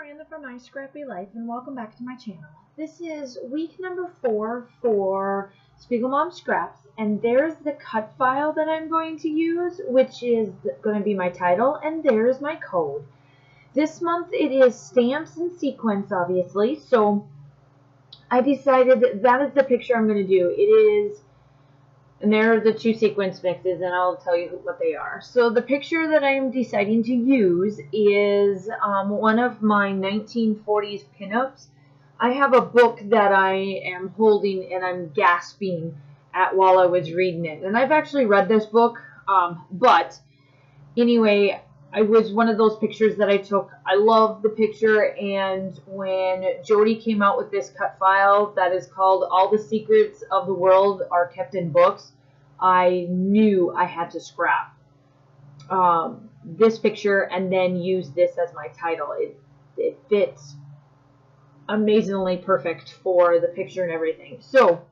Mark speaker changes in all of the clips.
Speaker 1: Miranda from My Scrappy Life, and welcome back to my channel. This is week number 4 for Spiegel Mom Scraps, and there's the cut file that I'm going to use, which is going to be my title, and there's my code. This month it is stamps and sequins, obviously, so I decided that is the picture I'm going to do. It is, and there are the two sequence mixes, and I'll tell you what they are. So the picture that I'm deciding to use is one of my 1940s pinups. I have a book that I am holding and I'm gasping at while I was reading it. And I've actually read this book, but anyway, it was one of those pictures that I took. I love the picture, and when Jody came out with this cut file that is called All the Secrets of the World Are Kept in Books, I knew I had to scrap this picture and then use this as my title. It fits amazingly perfect for the picture and everything. So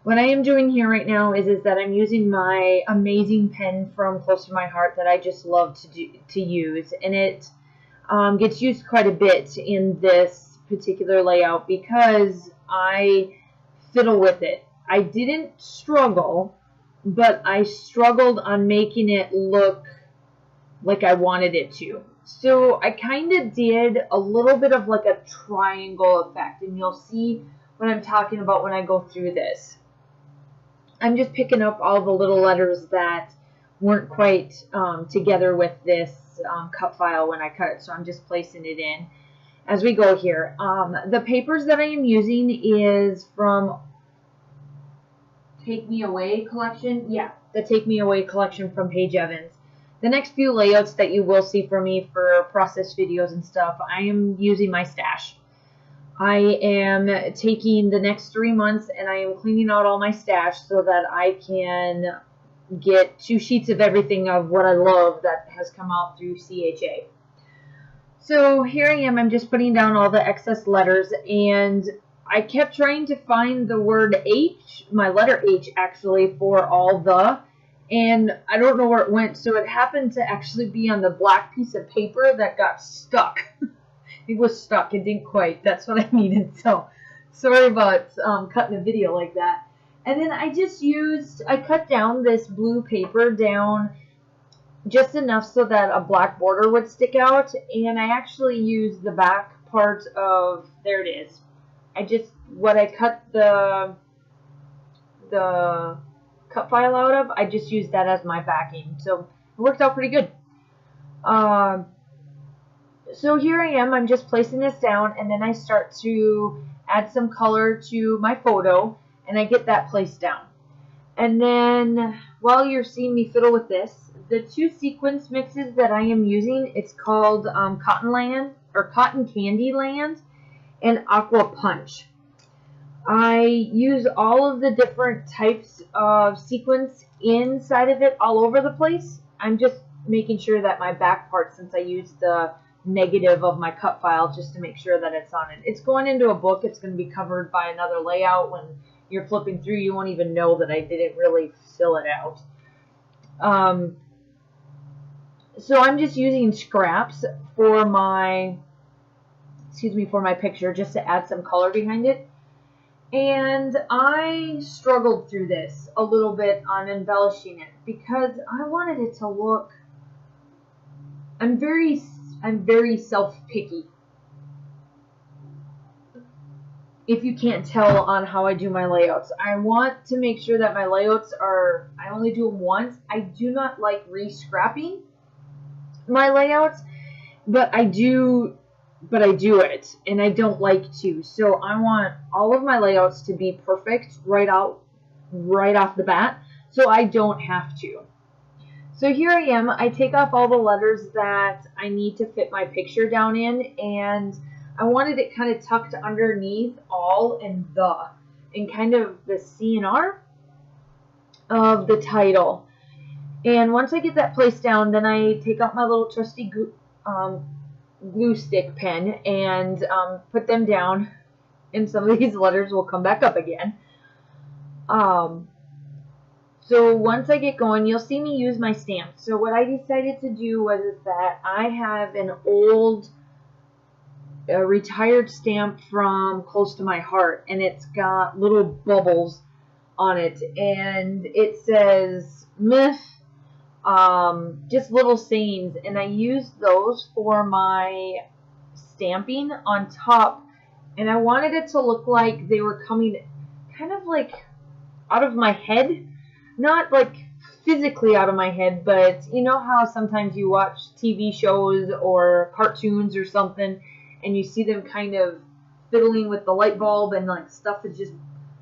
Speaker 1: what I am doing here right now is that I'm using my amazing pen from Close to My Heart that I just love to use, and it gets used quite a bit in this particular layout because I fiddle with it. I didn't struggle, but I struggled on making it look like I wanted it to. So I kind of did a little bit of like a triangle effect, and you'll see what I'm talking about when I go through this. I'm just picking up all the little letters that weren't quite together with this cut file when I cut it, so I'm just placing it in as we go here. The papers that I am using is from Take Me Away collection. Yeah, the Take Me Away collection from Paige Evans. The next few layouts that you will see from me for process videos and stuff, I am using my stash. I am taking the next 3 months and I am cleaning out all my stash so that I can get 2 sheets of everything of what I love that has come out through CHA. So here I am, I'm just putting down all the excess letters, and I kept trying to find the word H, my letter H actually, for all the, and I don't know where it went, so it happened to actually be on the black piece of paper that got stuck. It was stuck. It didn't quite. That's what I needed. So sorry about cutting a video like that. And then I cut down this blue paper down just enough so that a black border would stick out. And I actually used the back part of, there it is. What I cut the cut file out of, I just used that as my backing. So it worked out pretty good. So here I am, I'm just placing this down, and then I start to add some color to my photo, and I get that placed down. And then while you're seeing me fiddle with this, the 2 sequence mixes that I am using, it's called Cotton Candy Land and Aqua Punch. I use all of the different types of sequins inside of it all over the place. I'm just making sure that my back part, since I used the negative of my cut file, just to make sure that it's on it. It's going into a book. It's going to be covered by another layout. When you're flipping through, you won't even know that I didn't really fill it out. So I'm just using scraps for my picture, just to add some color behind it. And I struggled through this a little bit on embellishing it because I wanted it to look, I'm very self-picky. If you can't tell on how I do my layouts, I want to make sure that my layouts are, I only do them once. I do not like re-scrapping my layouts, but I do it, and I don't like to. So I want all of my layouts to be perfect right off the bat, so I don't have to. So here I am, I take off all the letters that I need to fit my picture down in, and I wanted it kind of tucked underneath all and kind of the C and R of the title. And once I get that placed down, then I take out my little trusty glue stick pen and put them down, and some of these letters will come back up again. So once I get going, you'll see me use my stamps. So what I decided to do was that I have an old a retired stamp from close to my heart, and it's got little bubbles on it, and it says myth, just little sayings, and I use those for my stamping on top, and I wanted it to look like they were coming kind of like out of my head, not like physically out of my head, but you know how sometimes you watch TV shows or cartoons or something and you see them kind of fiddling with the light bulb and like stuff is just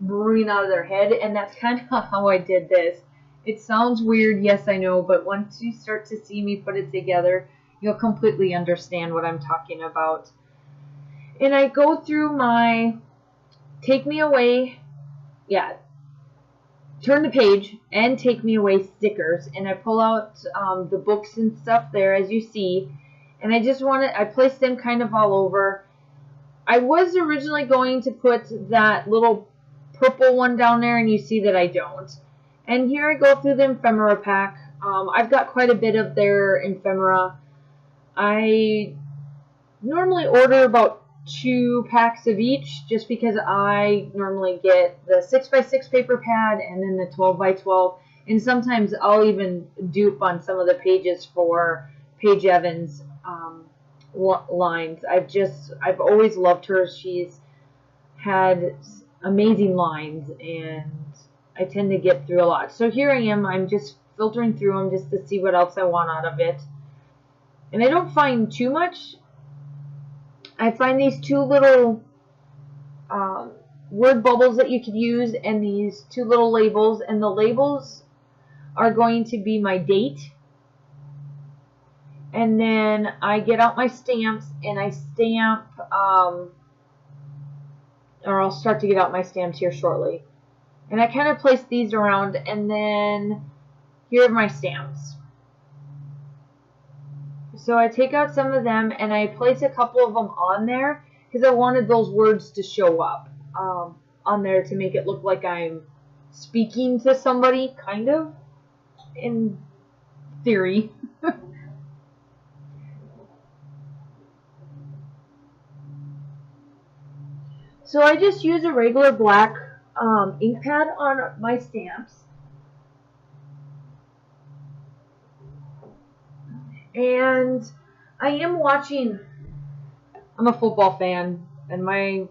Speaker 1: brewing out of their head, and that's kind of how I did this. It sounds weird, yes I know, but once you start to see me put it together, you'll completely understand what I'm talking about. And I go through my take me away, turn the page and take me away stickers, and I pull out the books and stuff there as you see, and I placed them kind of all over. I was originally going to put that little purple one down there, and you see that I don't. And here I go through the ephemera pack. I've got quite a bit of their ephemera. I normally order about 2 packs of each, just because I normally get the 6x6 paper pad and then the 12x12, and sometimes I'll even dupe on some of the pages for Paige Evans lines. I've always loved her. She's had amazing lines, and I tend to get through a lot. So here I am, I'm just filtering through them just to see what else I want out of it. And I don't find too much. I find these 2 little word bubbles that you could use, and these 2 little labels, and the labels are going to be my date. And then I get out my stamps and I stamp, or I'll start to get out my stamps here shortly. And I kind of place these around, and then here are my stamps. So I take out some of them and I place a couple of them on there because I wanted those words to show up on there to make it look like I'm speaking to somebody, kind of, in theory. So I just use a regular black ink pad on my stamps. And I am watching, I'm a football fan, and my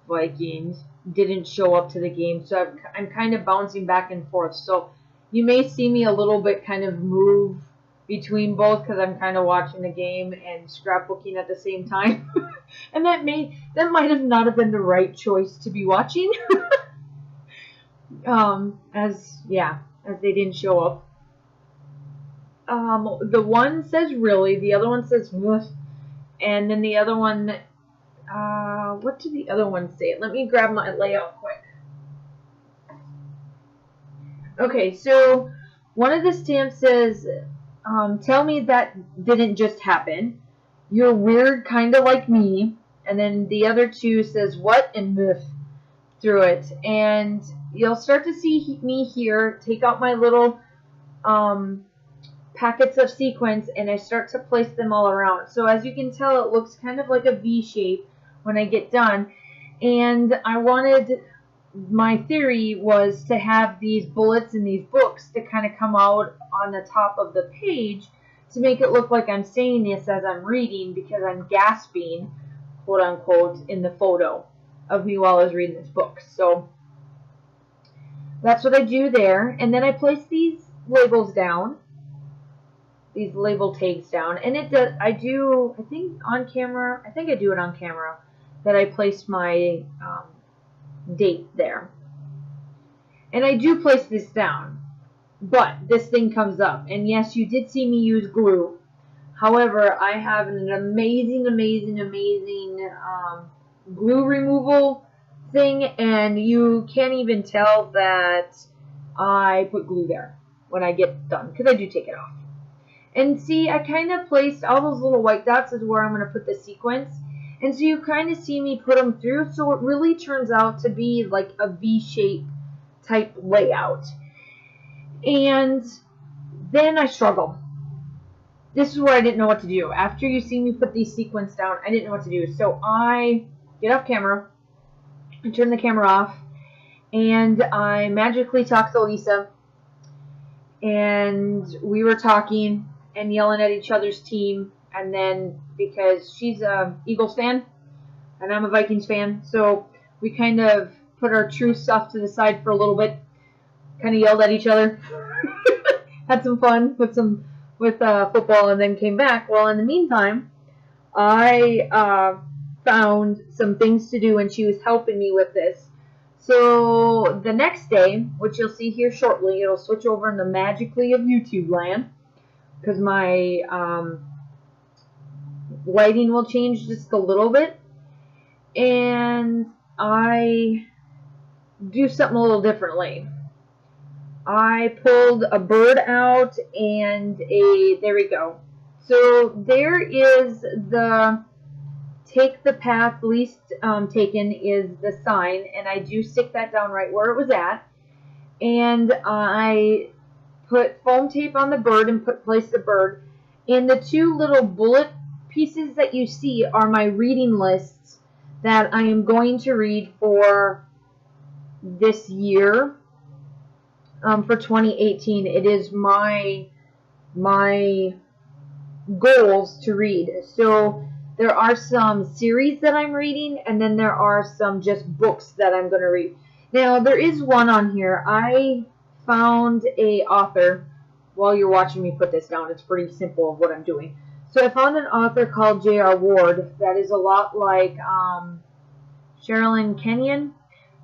Speaker 1: Vikings didn't show up to the game, so I'm kind of bouncing back and forth. So you may see me a little bit kind of move between both because I'm kind of watching the game and scrapbooking at the same time. And that might have not have been the right choice to be watching. as they didn't show up. The one says really, the other one says woof, and then the other one, what did the other one say? Let me grab my layout quick. Okay, so one of the stamps says, tell me that didn't just happen. You're weird, kind of like me. And then the other 2 says what and woof through it. And you'll start to see me here take out my little packets of sequins, and I start to place them all around. So as you can tell, it looks kind of like a V shape when I get done. And my theory was to have these bullets in these books to kind of come out on the top of the page to make it look like I'm saying this as I'm reading, because I'm gasping, quote unquote, in the photo of me while I was reading this book. So that's what I do there. And then I place these labels down, these label tags down, and I do I think I do it on camera that I place my date there. And I do place this down, but this thing comes up, and yes, you did see me use glue. However, I have an amazing glue removal thing, and you can't even tell that I put glue there when I get done, because I do take it off. And see, I kind of placed all those little white dots is where I'm going to put the sequins. And so you kind of see me put them through, so it really turns out to be like a V-shape type layout. And then I struggle. this is where I didn't know what to do. After you see me put these sequins down, I didn't know what to do. So I get off camera, I turn the camera off, and I magically talk to Lisa, and we were talking and yelling at each other's team, and then because she's a Eagles fan and I'm a Vikings fan, so we kind of put our true stuff to the side for a little bit, kind of yelled at each other, had some fun with football, and then came back. Well, in the meantime, I found some things to do, and she was helping me with this. So the next day, which you'll see here shortly, it'll switch over in the magically of YouTube land, because my lighting will change just a little bit, and I do something a little differently. I pulled a bird out, and there we go. So there is the take the path least taken is the sign, and I do stick that down right where it was at, and I put foam tape on the bird and place the bird, and the two little bullet pieces that you see are my reading lists that I am going to read for this year, for 2018. It is my goals to read. So there are some series that I'm reading, and then there are some just books that I'm going to read. Now, there is one on here. I found a author while you're watching me put this down. It's pretty simple of what I'm doing. So I found an author called J.R. Ward that is a lot like Sherilyn Kenyon,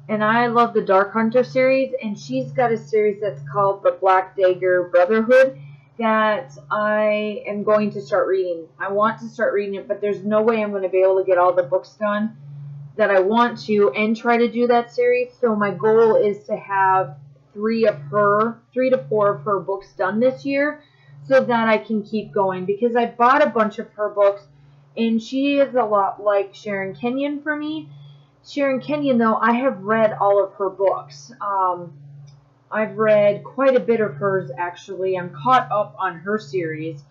Speaker 1: and I love the Dark Hunter series, and she's got a series that's called the Black Dagger Brotherhood that I am going to start reading. I want to start reading it, but there's no way I'm going to be able to get all the books done that I want to and try to do that series. So my goal is to have 3 to 4 of her books done this year so that I can keep going, because I bought a bunch of her books, and she is a lot like Sharon Kenyon for me. Sharon Kenyon, though, I have read all of her books. I've read quite a bit of hers, actually. I'm caught up on her series,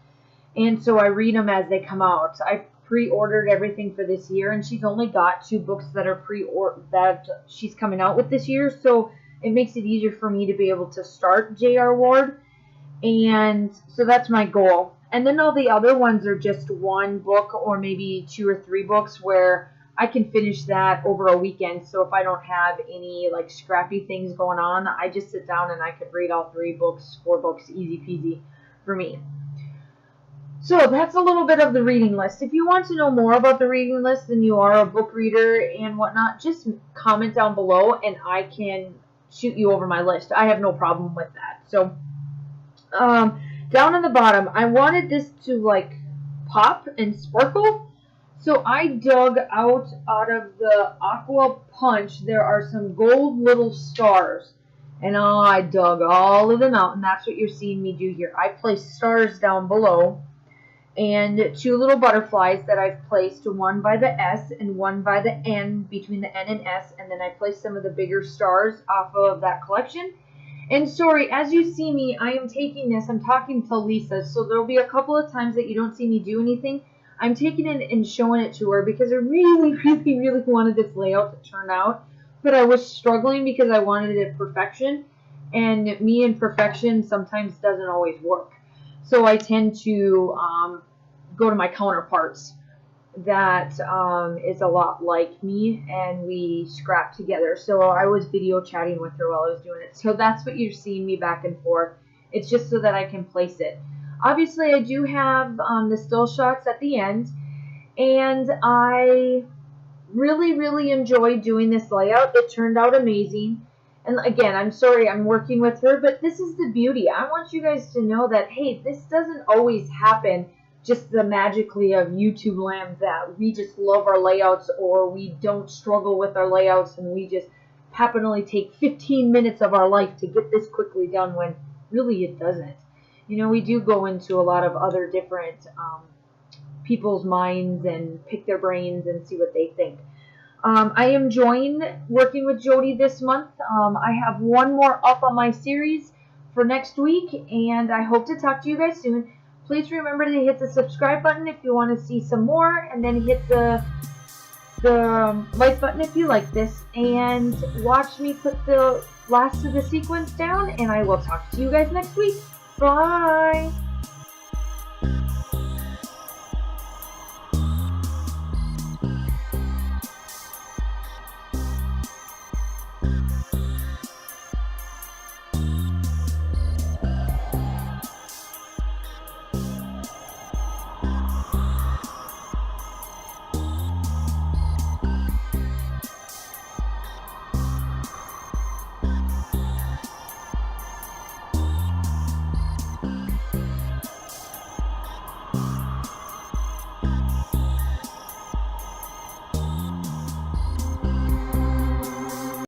Speaker 1: and so I read them as they come out. I pre-ordered everything for this year, and she's only got 2 books that are that she's coming out with this year, so it makes it easier for me to be able to start J.R. Ward, and so that's my goal. And then all the other ones are just 1 book or maybe 2 or 3 books where I can finish that over a weekend. So if I don't have any like scrappy things going on, I just sit down and I could read all 3 books, 4 books, easy peasy for me. So that's a little bit of the reading list. If you want to know more about the reading list and you are a book reader and whatnot, just comment down below and I can shoot you over my list. I have no problem with that. So down on the bottom, I wanted this to like pop and sparkle. So I dug out of the Aqua Punch, there are some gold little stars. And I dug all of them out, and that's what you're seeing me do here. I placed stars down below, and 2 little butterflies that I've placed, one by the S and one by the N, between the N and S, and then I placed some of the bigger stars off of that collection. And sorry, as you see me, I am taking this, I'm talking to Lisa, so there will be a couple of times that you don't see me do anything. I'm taking it and showing it to her because I really, really, really wanted this layout to turn out. But I was struggling because I wanted it perfection. And me and perfection sometimes doesn't always work. So I tend to go to my counterparts that is a lot like me. And we scrap together. So I was video chatting with her while I was doing it. So that's what you're seeing me back and forth. It's just so that I can place it. Obviously, I do have the still shots at the end, and I really, really enjoyed doing this layout. It turned out amazing, and again, I'm sorry I'm working with her, but this is the beauty. I want you guys to know that, hey, this doesn't always happen just the magically of YouTube land that we just love our layouts or we don't struggle with our layouts and we just happenly take 15 minutes of our life to get this quickly done when really it doesn't. You know, we do go into a lot of other different people's minds and pick their brains and see what they think. I am enjoying working with Jody this month. I have 1 more up on my series for next week, and I hope to talk to you guys soon. Please remember to hit the subscribe button if you want to see some more, and then hit the like button if you like this, and watch me put the last of the sequence down, and I will talk to you guys next week. Bye!